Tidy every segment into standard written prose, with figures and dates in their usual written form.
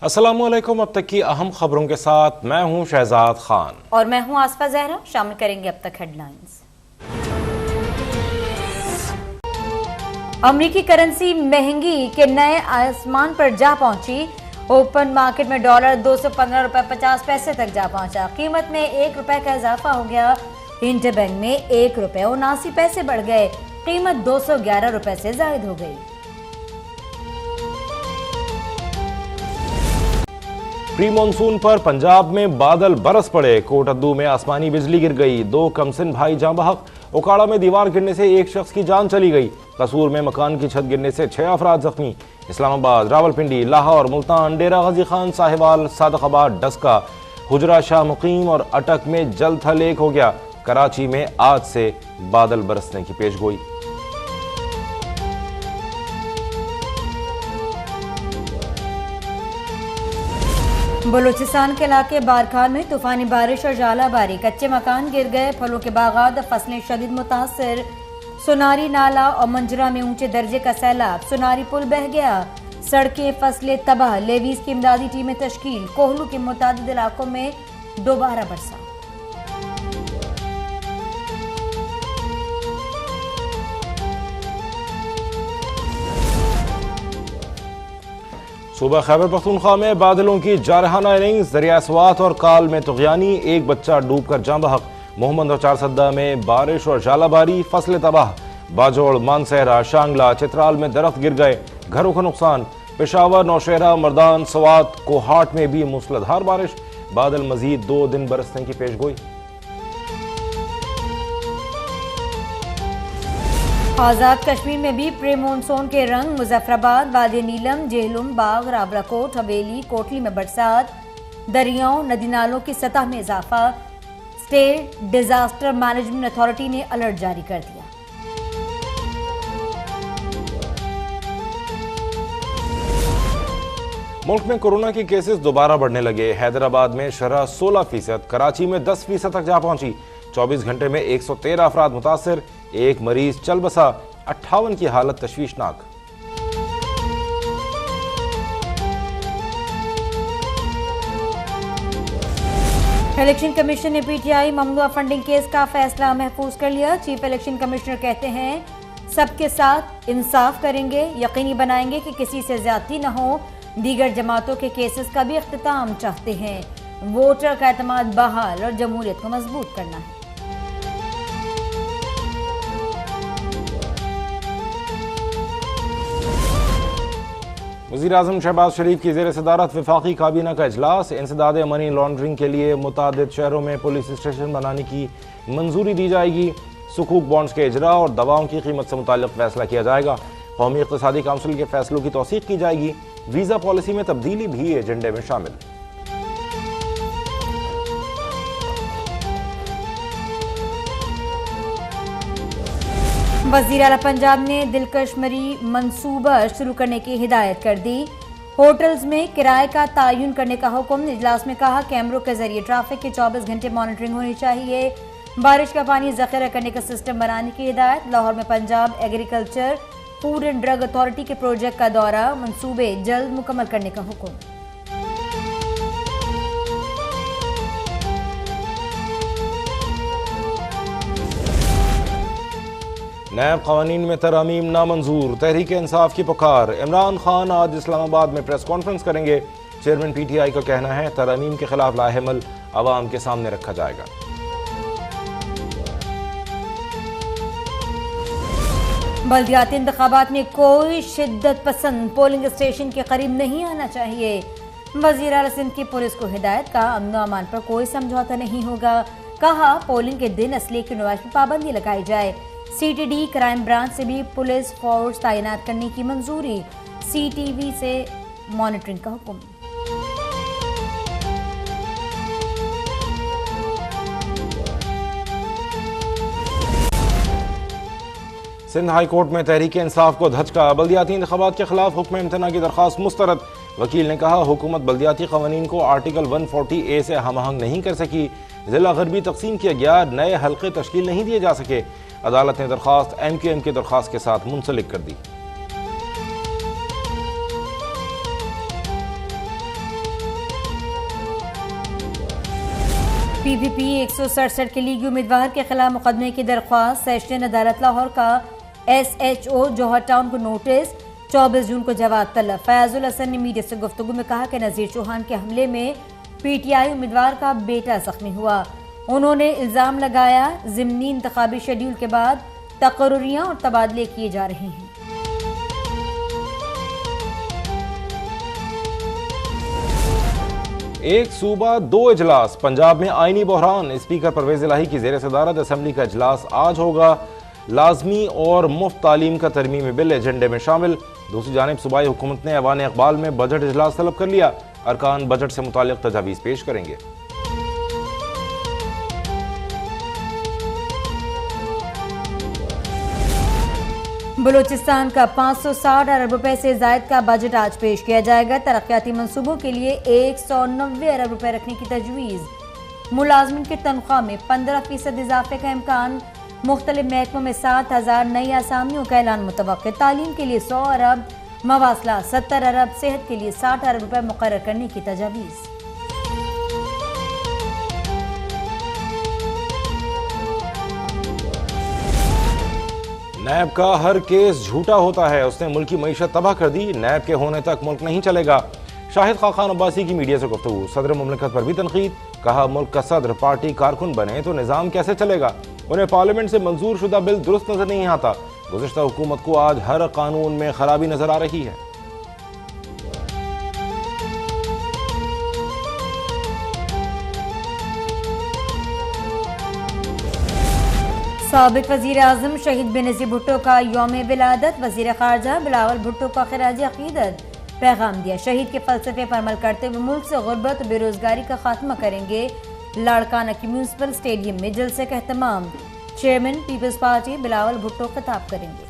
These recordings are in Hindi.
अस्सलामुअलैकुम। अब तक की अहम खबरों के साथ मैं हूं शहजाद खान और मैं हूं आसफा जहरा। शामिल करेंगे अब तक हेडलाइंस। अमेरिकी करेंसी महंगी के नए आसमान पर जा पहुंची। ओपन मार्केट में डॉलर 215 रुपए 50 पैसे तक जा पहुंचा। कीमत में 1 रुपए का इजाफा हो गया। इंटरबैंक में 1 रुपए 79 पैसे बढ़ गए। कीमत 211 रुपए से जायद हो गई। प्री मानसून पर पंजाब में बादल बरस पड़े। कोटद्दू में आसमानी बिजली गिर गई। 2 कमसिन भाई जाँ बहक। ओकाड़ा में दीवार गिरने से 1 शख्स की जान चली गई। कसूर में मकान की छत गिरने से 6 अफराद जख्मी। इस्लामाबाद, रावलपिंडी, लाहौर, मुल्तान, डेरा गाजी खान, साहिवाल, सादकाबाद, डस्का, हुजरा शाह मुकीम और अटक में जल थल एक हो गया। कराची में आज से बादल बरसने की पेशगोई। बलूचिस्तान के इलाके बारखान में तूफानी बारिश और जालाबारी। कच्चे मकान गिर गए। फलों के बागात, फसलें शदीद मुतासर। सुनारी नाला और मंजरा में ऊंचे दर्जे का सैलाब। सुनारी पुल बह गया। सड़कें, फसलें तबाह। लेवीज की इमदादी टीमें तश्कील। कोहलू के मुतादिद इलाकों में दोबारा बरसा। सुबह खैबर पख्तूनख्वा में बादलों की जारहाना इनिंग्स। दरिया स्वात और काल में तुगयानी। 1 बच्चा डूबकर जाँ बहक। मोहम्मद और चारसद्दा में बारिश और जालाबारी। फसलें तबाह। बाजोड़, मानसहरा, शांगला, चित्राल में दरख्त गिर गए। घरों का नुकसान। पेशावर, नौशहरा, मर्दान, सवात, कोहाट में भी मूसलाधार बारिश। बादल मजीद 2 दिन बरसने की पेशगोई। आजाद कश्मीर में भी प्री मानसून के रंग। मुजफ्फराबाद, वादी नीलम, जेहलुम, बाग, रावलाकोट, हवेली, कोटली में बरसात। दरियाओं, नदी नालों की सतह में इजाफा। स्टेट डिजास्टर मैनेजमेंट अथॉरिटी ने अलर्ट जारी कर दिया। मुल्क में कोरोना के केसेस दोबारा बढ़ने लगे। हैदराबाद में शरह 16%, कराची में 10% तक जा पहुंची। 24 घंटे में 113 अफराद मुतासिर। 1 मरीज चल बसा। 58 की हालत तशवीशनाक। इलेक्शन कमीशन ने पीटीआई ममनुआ फंडिंग केस का फैसला महफूज कर लिया। चीफ इलेक्शन कमिश्नर कहते हैं सबके साथ इंसाफ करेंगे, यकीनी बनाएंगे कि किसी से ज्यादती न हो। दीगर जमातों के केसेस का भी इख्तिताम चाहते हैं। वोटर का एतमाद बहाल और जमहूरियत को मजबूत करना है। वज़ीर-ए-आज़म शहबाज शरीफ की ज़ेर सदारत वफाकी काबीना का इजलास। इंसदाद मनी लॉन्ड्रिंग के लिए मुतादिद शहरों में पुलिस स्टेशन बनाने की मंजूरी दी जाएगी। सुकूक बॉन्ड्स के इजरा और दवाओं की कीमत से मुताल्लिक फैसला किया जाएगा। कौमी इक़्तिसादी काउंसिल के फैसलों की तौसीक़ की जाएगी। वीज़ा पॉलिसी में तब्दीली भी एजेंडे में शामिल। वज़ीर आला पंजाब ने दिलकश मरी मंसूबा शुरू करने की हिदायत कर दी। होटल्स में किराए का तयन करने का हुक्म। इजलास में कहा कैमरों के जरिए ट्रैफिक की 24 घंटे मॉनिटरिंग होनी चाहिए। बारिश का पानी जखीरा करने का सिस्टम बनाने की हिदायत। लाहौर में Punjab agriculture food and drug authority के प्रोजेक्ट का दौरा। मंसूबे जल्द मुकम्मल करने का हुक्म। नैब क़वानीन में तरमीम नामंजूर। तहरीक इंसाफ की पुकार। इमरान खान आज इस्लामाबाद में प्रेस कॉन्फ्रेंस करेंगे। चेयरमैन पीटीआई का कहना है तरमीम के खिलाफ लाहेमल अवाम के सामने रखा जाएगा। बल्दियाती इंतखाबात में कोई शिद्दत पसंद पोलिंग स्टेशन के करीब नहीं आना चाहिए। वज़ीर आला सिंध की पुलिस को हिदायत। का अमन व अमान पर कोई समझौता नहीं होगा। कहा पोलिंग के दिन असले की नुमाइश पर पाबंदी लगाई जाए। सीटीडी क्राइम ब्रांच से भी पुलिस फोर्स तैनात करने की मंजूरी। सीटीवी से मॉनिटरिंग का हुक्म। सिंध हाई कोर्ट में तहरीक इंसाफ को धचका। बल्दियाती इंतखाबात के खिलाफ हुक्म इम्तना की दरख्वास्त मुस्तरद। वकील ने कहा हुकूमत बल्दियाती कवानीन को आर्टिकल 140A से हम आहंग नहीं कर सकी। जिला गरबी तकसीम किया गया। नए हल्के तश्कील नहीं दिए जा सके। अदालत ने दरख्वास्त MQM की दरख्वास्त के साथ मुंसलिक कर दी। PVP 167 के लीगी उम्मीदवार के खिलाफ मुकदमे की दरख्वास्त। सेशन अदालत लाहौर का SHO जौहर टाउन को नोटिस। 24 जून को जवाब तलब। फयाजुल हसन ने मीडिया से गुफ्तगू में कहा कि नजीर चौहान के हमले में PTI उम्मीदवार का बेटा जख्मी हुआ। उन्होंने इल्जाम लगाया ज़िमनी इंतखाबी शेड्यूल के बाद तकर्रुरियां और तबादले किए जा रहे हैं। एक सूबा दो इजलास, पंजाब में आईनी बहरान। स्पीकर परवेज इलाही की जेर सदारत असेंबली का इजलास आज होगा। लाजमी और मुफ्त तालीम का तरमीमी बिल एजेंडे में शामिल। दूसरी जानिब सूबाई हुकूमत ने ऐवान इकबाल में बजट इजलास तलब कर लिया। अरकान बजट से मुताल्लिक तजावीज़ पेश करेंगे। बलूचिस्तान का 560 अरब रुपए से जायद का बजट आज पेश किया जाएगा। तरक्याती मंसूबों के लिए 190 अरब रुपए रखने की तजवीज़। मुलाजमिन की तनख्वाह में 15% इजाफे का इम्कान। मुख्तलिफ महकमों में 7000 नई आसामियों का ऐलान मुतवक्किल। तालीम के लिए 100 अरब, मवासला 70 अरब, सेहत के लिए 60 अरब रुपए मुकर्रर करने की तजवीज़। नैब का हर केस झूठा होता है, उसने मुल्क की मईशत तबाह कर दी। नैब के होने तक मुल्क नहीं चलेगा। शाहिद खान अब्बासी की मीडिया से गुफ्तगू। सदर मुमलिकत पर भी तनकीद। कहा मुल्क का सदर पार्टी कारकुन बने तो निज़ाम कैसे चलेगा। उन्हें पार्लियामेंट से मंजूर शुदा बिल दुरुस्त नजर नहीं आता। गुज़िश्ता हुकूमत को आज हर कानून में खराबी नजर आ रही है। साबिक वज़ीर आज़म शहीद बेनज़ीर भुट्टो का यौम विलादत। वज़ीर ख़ारजा बिलावल भुट्टो का खिराज अक़ीदत पैगाम दिया। शहीद के फ़लसफ़े पर अमल करते हुए मुल्क से गुर्बत और बेरोज़गारी का खात्मा करेंगे। लाड़काना की म्यूनसिपल स्टेडियम में जलसे का एहतमाम। Chairman peoples party Bilawal Bhutto खिताब करेंगे।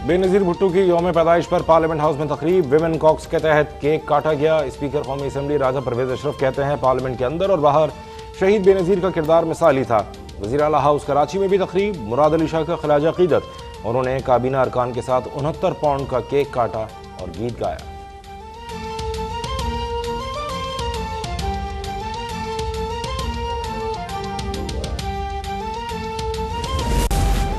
बेनज़ीर भुट्टो की यौम पैदाइश पर पार्लियामेंट हाउस में तकरीब। विमेन कॉक्स के तहत केक काटा गया। स्पीकर कौमी असम्बली राजा परवेज अशरफ कहते हैं पार्लियामेंट के अंदर और बाहर शहीद बेनज़ीर का किरदार मिसाली था। वज़ीर आला हाउस कराची में भी तकरीब। मुराद अली शाह का खिराज अक़ीदत। उन्होंने काबीना अरकान के साथ 69 पाउंड का केक काटा और गीत गाया।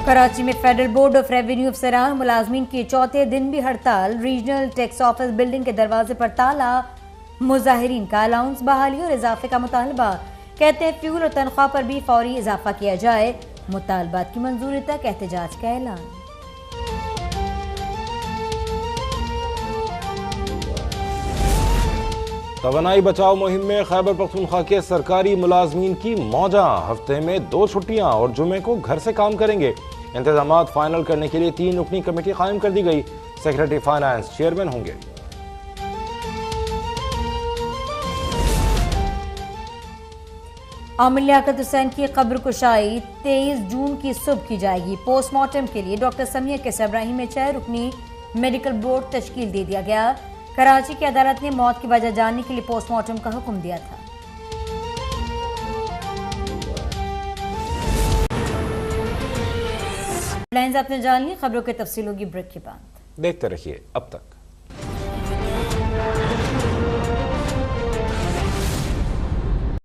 कराची में फेडरल बोर्ड ऑफ रेवेन्यू अफसरान मुलाजमीन की चौथे दिन भी हड़ताल। रीजनल टैक्स ऑफिस बिल्डिंग के दरवाजे पर ताला। मुजाहिरीन का अलाउंस बहाली और इजाफे का मुतालबा। कहते हैं फ्यूल और तनख्वाह पर भी फौरी इजाफा किया जाए। मुतालबात की मंजूरी तक एहतजाज का ऐलान। तवानाई बचाओ मुहिम में खैबर पख्तूनख्वा के सरकारी मुलाजमीन की मौजा। हफ्ते में 2 छुट्टियां और जुमे को घर से काम करेंगे। इंतजामात फाइनल करने के लिए 3 रुकनी कमेटी कायम कर दी गई। सेक्रेटरी फाइनेंस चेयरमैन होंगे। आमिर लियाकत हुसैन की कब्र कुशाई 23 जून की सुबह की जाएगी। पोस्टमार्टम के लिए डॉक्टर समिया के इब्राहिम में 6 रुकनी मेडिकल बोर्ड तश्कील दे दिया गया। कराची की अदालत ने मौत की वजह जानने के लिए पोस्टमार्टम का हुक्म दिया था। हेडलाइंस आपने जान ली, खबरों की तफसील होगी ब्रेक के बाद। देखते रहिए अब तक।